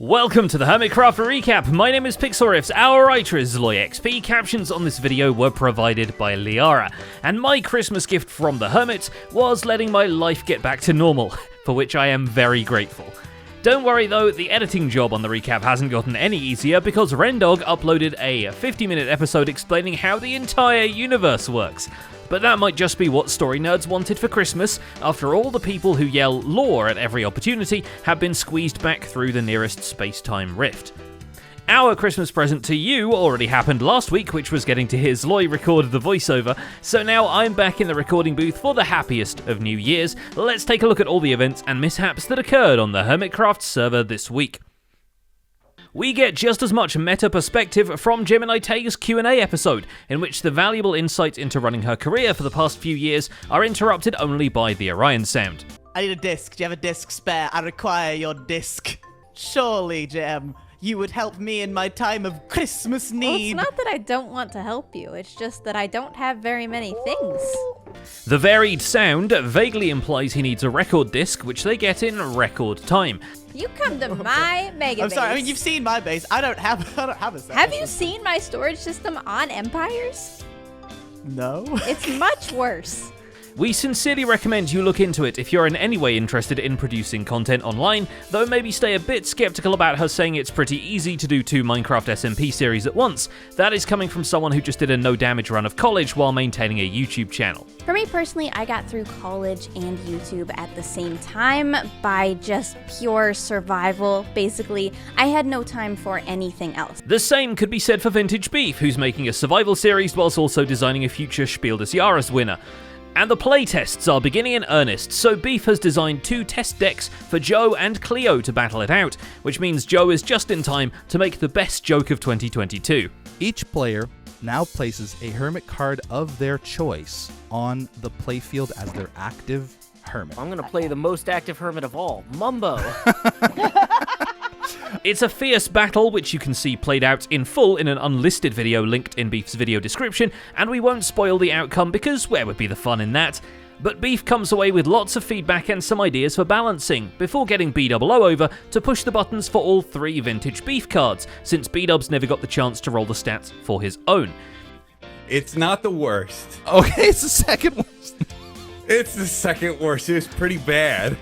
Welcome to the Hermitcraft recap. My name is Pixelriffs, our writer is ZloyXP. Captions on this video were provided by Liara, and my Christmas gift from the Hermit was letting my life get back to normal, for which I am very grateful. Don't worry though, the editing job on the recap hasn't gotten any easier because Rendog uploaded a 50-minute episode explaining how the entire universe works. But that might just be what story nerds wanted for Christmas. After all, the people who yell lore at every opportunity have been squeezed back through the nearest space-time rift. Our Christmas present to you already happened last week, which was getting to hear Zloy record the voiceover, so now I'm back in the recording booth for the happiest of New Year's. Let's take a look at all the events and mishaps that occurred on the Hermitcraft server this week. We get just as much meta perspective from Gemini Tay's Q&A episode, in which the valuable insights into running her career for the past few years are interrupted only by the Orion sound. I need a disc. Do you have a disc spare? I require your disc. Surely, Gem, you would help me in my time of Christmas need. Well, it's not that I don't want to help you, it's just that I don't have very many things. The varied sound vaguely implies he needs a record disc, which they get in record time. You come to my mega I'm base. sorry, I mean, you've seen my base. I don't have a set. Have you seen my storage system on Empires? No. It's much worse. We sincerely recommend you look into it if you're in any way interested in producing content online, though maybe stay a bit skeptical about her saying it's pretty easy to do 2 Minecraft SMP series at once. That is coming from someone who just did a no damage run of college while maintaining a YouTube channel. For me personally, I got through college and YouTube at the same time by just pure survival. Basically, I had no time for anything else. The same could be said for Vintage Beef, who's making a survival series whilst also designing a future Spiel des Jahres winner. And the playtests are beginning in earnest, so Beef has designed 2 test decks for Joe and Cleo to battle it out, which means Joe is just in time to make the best joke of 2022. Each player now places a hermit card of their choice on the playfield as their active hermit. I'm gonna play the most active hermit of all, Mumbo. It's a fierce battle, which you can see played out in full in an unlisted video linked in Beef's video description, and we won't spoil the outcome because where would be the fun in that? But Beef comes away with lots of feedback and some ideas for balancing, before getting B-Double-O over to push the buttons for all 3 Vintage Beef cards, since B-Dub's never got the chance to roll the stats for his own. It's not the worst. Okay, it's the second worst. It's the second worst. It was pretty bad.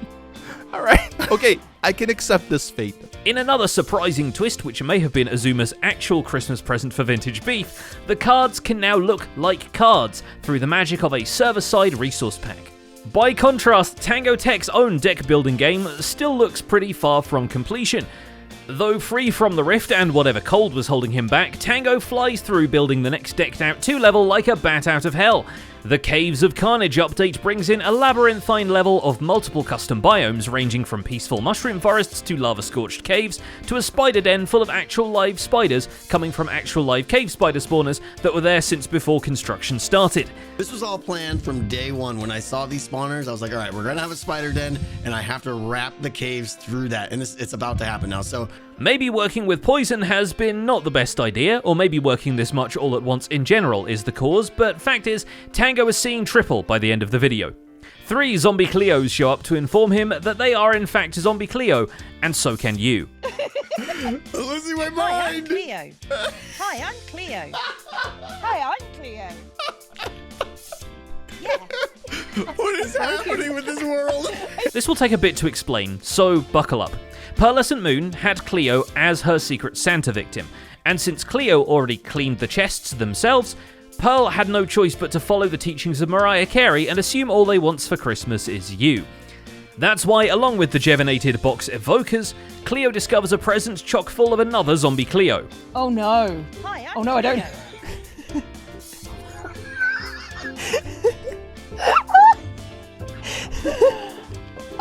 All right. Okay, I can accept this fate. In another surprising twist, which may have been Azuma's actual Christmas present for Vintage Beef, the cards can now look like cards through the magic of a server-side resource pack. By contrast, Tango Tech's own deck-building game still looks pretty far from completion. Though free from the rift and whatever cold was holding him back, Tango flies through building the next decked-out 2 level like a bat out of hell. The Caves of Carnage update brings in a labyrinthine level of multiple custom biomes ranging from peaceful mushroom forests to lava-scorched caves to a spider den full of actual live spiders coming from actual live cave spider spawners that were there since before construction started. This was all planned from day one. When I saw these spawners, I was like, all right, we're gonna have a spider den and I have to wrap the caves through that, and it's about to happen now. So maybe working with poison has been not the best idea, or maybe working this much all at once in general is the cause, but fact is, Tango is seeing triple by the end of the video. 3 zombie Cleos show up to inform him that they are in fact zombie Cleo, and so can you. I'm losing my Hi, I'm mind. Cleo. Hi, I'm Cleo. Hi, I'm Cleo. Yeah. What is happening with this world? This will take a bit to explain, so buckle up. Pearlescent Moon had Cleo as her secret Santa victim, and since Cleo already cleaned the chests themselves, Pearl had no choice but to follow the teachings of Mariah Carey and assume all they wants for Christmas is you. That's why, along with the Jevinated box Evokers, Cleo discovers a present chock full of another zombie Cleo. Oh no. Hi, I'm Oh no, I don't.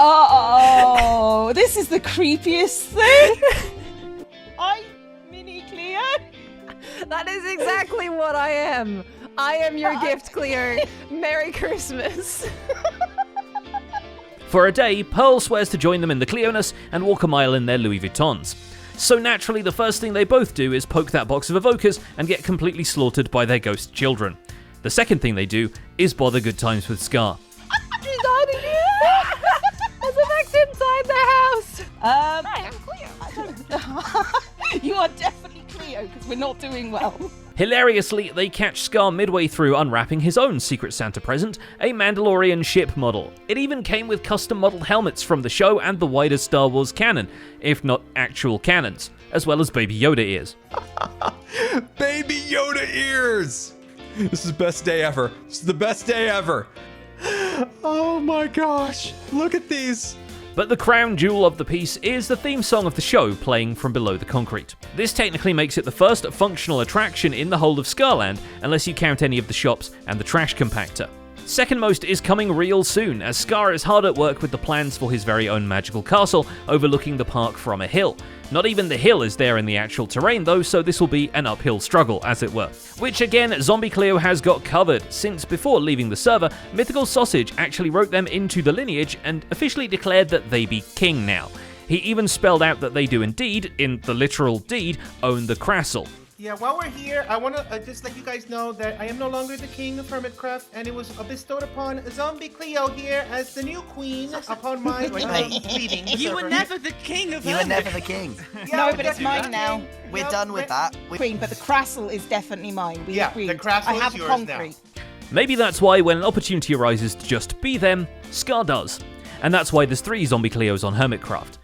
Oh, this is the creepiest thing. I'm Mini Cleo. That is exactly what I am. I am your gift, Cleo. Merry Christmas. For a day, Pearl swears to join them in the Cleoness and walk a mile in their Louis Vuittons. So naturally, the first thing they both do is poke that box of Evokers and get completely slaughtered by their ghost children. The second thing they do is bother good times with Scar. She's hiding here. There's an X inside the house. Hi, I'm Cleo. You are definitely Cleo, because we're not doing well. Hilariously, they catch Scar midway through unwrapping his own Secret Santa present, a Mandalorian ship model. It even came with custom modeled helmets from the show and the wider Star Wars canon, if not actual canons, as well as Baby Yoda ears. Baby Yoda ears! This is the best day ever. This is the best day ever. Oh my gosh. Look at these. But the crown jewel of the piece is the theme song of the show playing from below the concrete. This technically makes it the first functional attraction in the whole of Scarland, unless you count any of the shops and the trash compactor. Second most is coming real soon, as Scar is hard at work with the plans for his very own magical castle overlooking the park from a hill. Not even the hill is there in the actual terrain though, so this will be an uphill struggle, as it were. Which again, Zombie Cleo has got covered, since before leaving the server, Mythical Sausage actually wrote them into the lineage and officially declared that they be king now. He even spelled out that they do indeed, in the literal deed, own the castle. Yeah, while we're here, I want to just let you guys know that I am no longer the king of Hermitcraft, and it was bestowed upon Zombie Cleo here as the new queen upon my leaving the You were server. never the king of You were Hermit. never the king. Yeah, No, we're but it's definitely mine the now. king. We're No, done with that. Queen, but the Crassle is definitely mine. We Yeah, agreed. the Crassle I is have yours concrete. Maybe that's why when an opportunity arises to just be them, Scar does. And that's why there's 3 Zombie Cleos on Hermitcraft.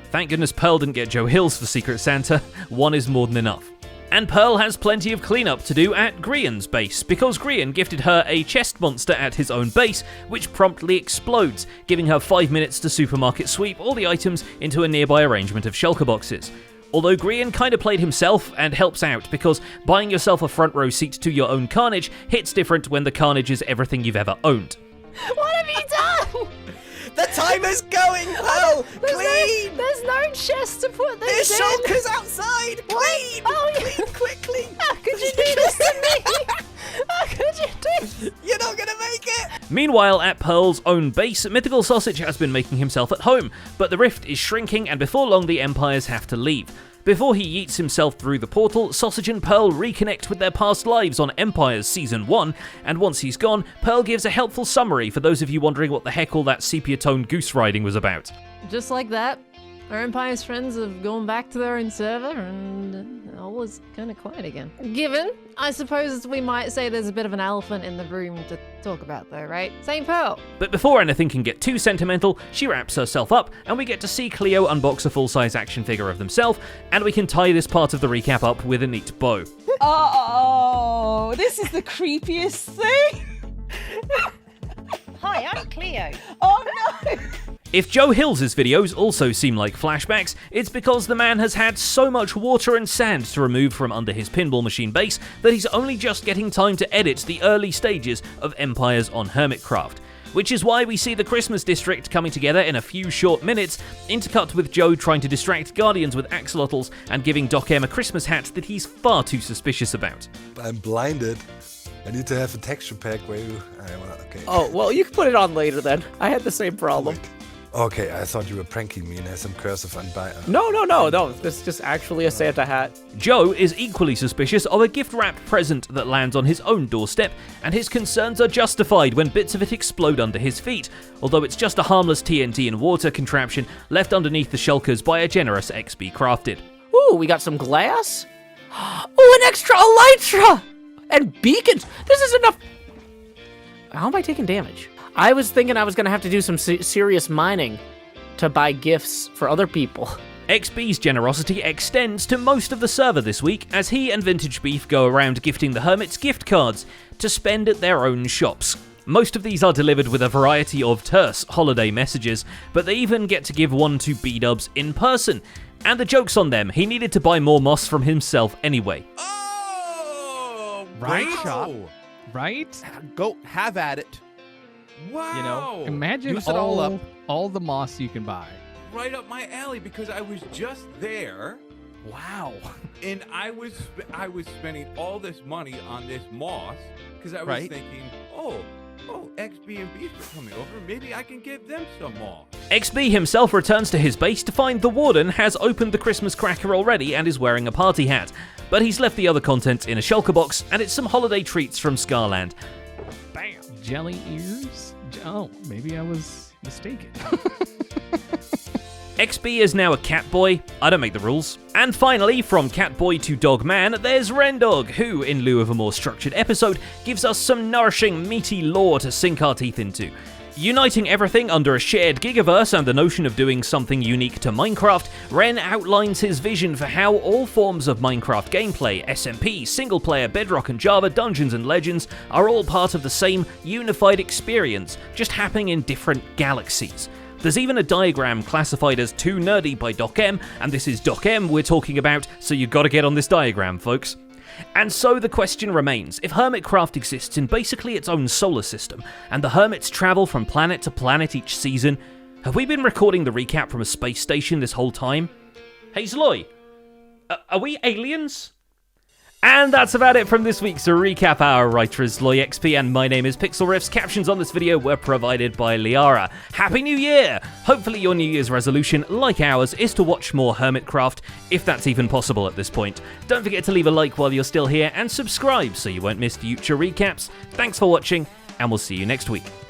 Thank goodness Pearl didn't get Joe Hills for Secret Santa, 1 is more than enough. And Pearl has plenty of cleanup to do at Grian's base, because Grian gifted her a chest monster at his own base, which promptly explodes, giving her 5 minutes to supermarket sweep all the items into a nearby arrangement of shulker boxes. Although Grian kinda played himself and helps out, because buying yourself a front row seat to your own carnage hits different when the carnage is everything you've ever owned. What have you done? The timer's going, Pearl! Clean! There's no chest to put this There's in. shulkers outside! Clean! Oh, yeah. Clean quickly! How could you do this to me? How could you do? You're not gonna make it! Meanwhile, at Pearl's own base, Mythical Sausage has been making himself at home, but the rift is shrinking and before long the Empires have to leave. Before he yeets himself through the portal, Sausage and Pearl reconnect with their past lives on Empires Season 1, and once he's gone, Pearl gives a helpful summary for those of you wondering what the heck all that sepia-toned goose riding was about. Just like that, our Empire's friends have gone back to their own server and all is kind of quiet again. Given, I suppose we might say there's a bit of an elephant in the room to talk about though, right? St. Pearl. But before anything can get too sentimental, she wraps herself up, and we get to see Cleo unbox a full-size action figure of themselves, and we can tie this part of the recap up with a neat bow. Oh, this is the creepiest thing. Hi, I'm Cleo. Oh no. If Joe Hills' videos also seem like flashbacks, it's because the man has had so much water and sand to remove from under his pinball machine base that he's only just getting time to edit the early stages of Empires on Hermitcraft. Which is why we see the Christmas district coming together in a few short minutes, intercut with Joe trying to distract Guardians with axolotls and giving Doc M a Christmas hat that he's far too suspicious about. I'm blinded. I need to have a texture pack where you... okay. Oh, well, you can put it on later then. I had the same problem. Okay, I thought you were pranking me and had some curse of unbiased. No. This is just actually a Santa hat. Joe is equally suspicious of a gift-wrapped present that lands on his own doorstep, and his concerns are justified when bits of it explode under his feet, although it's just a harmless TNT and water contraption left underneath the shulkers by a generous XP crafted. Ooh, we got some glass. Oh, an extra elytra! And beacons! This is enough... How am I taking damage? I was thinking I was going to have to do some serious mining to buy gifts for other people. XB's generosity extends to most of the server this week as he and Vintage Beef go around gifting the Hermits gift cards to spend at their own shops. Most of these are delivered with a variety of terse holiday messages, but they even get to give one to B-Dubs in person. And the joke's on them, he needed to buy more moss from himself anyway. Oh! Right wow. shop. Right? Go have at it. Wow. You know, Imagine use it all up. all the moss you can buy. Right up my alley because I was just there. Wow. And I was spending all this money on this moss because I was thinking, oh, XB and Beef are coming over. Maybe I can give them some moss. XB himself returns to his base to find the Warden has opened the Christmas cracker already and is wearing a party hat. But he's left the other contents in a shulker box, and it's some holiday treats from Scarland. Bam! Jelly ears? Oh, maybe I was mistaken. XB is now a cat boy, I don't make the rules. And finally, from cat boy to dog man, there's Rendog, who, in lieu of a more structured episode, gives us some nourishing, meaty lore to sink our teeth into. Uniting everything under a shared gigaverse and the notion of doing something unique to Minecraft, Ren outlines his vision for how all forms of Minecraft gameplay, SMP, single-player, Bedrock and Java, Dungeons and Legends, are all part of the same unified experience, just happening in different galaxies. There's even a diagram classified as too nerdy by Doc M, and this is Doc M we're talking about, so you gotta get on this diagram, folks. And so the question remains, if Hermitcraft exists in basically its own solar system, and the Hermits travel from planet to planet each season, have we been recording the recap from a space station this whole time? Hey Zloy, are we aliens? And that's about it from this week's Recap Hour. Writer is Zloy XP, and my name is Pixel Riffs. Captions on this video were provided by Liara. Happy New Year! Hopefully your New Year's resolution, like ours, is to watch more Hermitcraft, if that's even possible at this point. Don't forget to leave a like while you're still here, and subscribe so you won't miss future recaps. Thanks for watching, and we'll see you next week.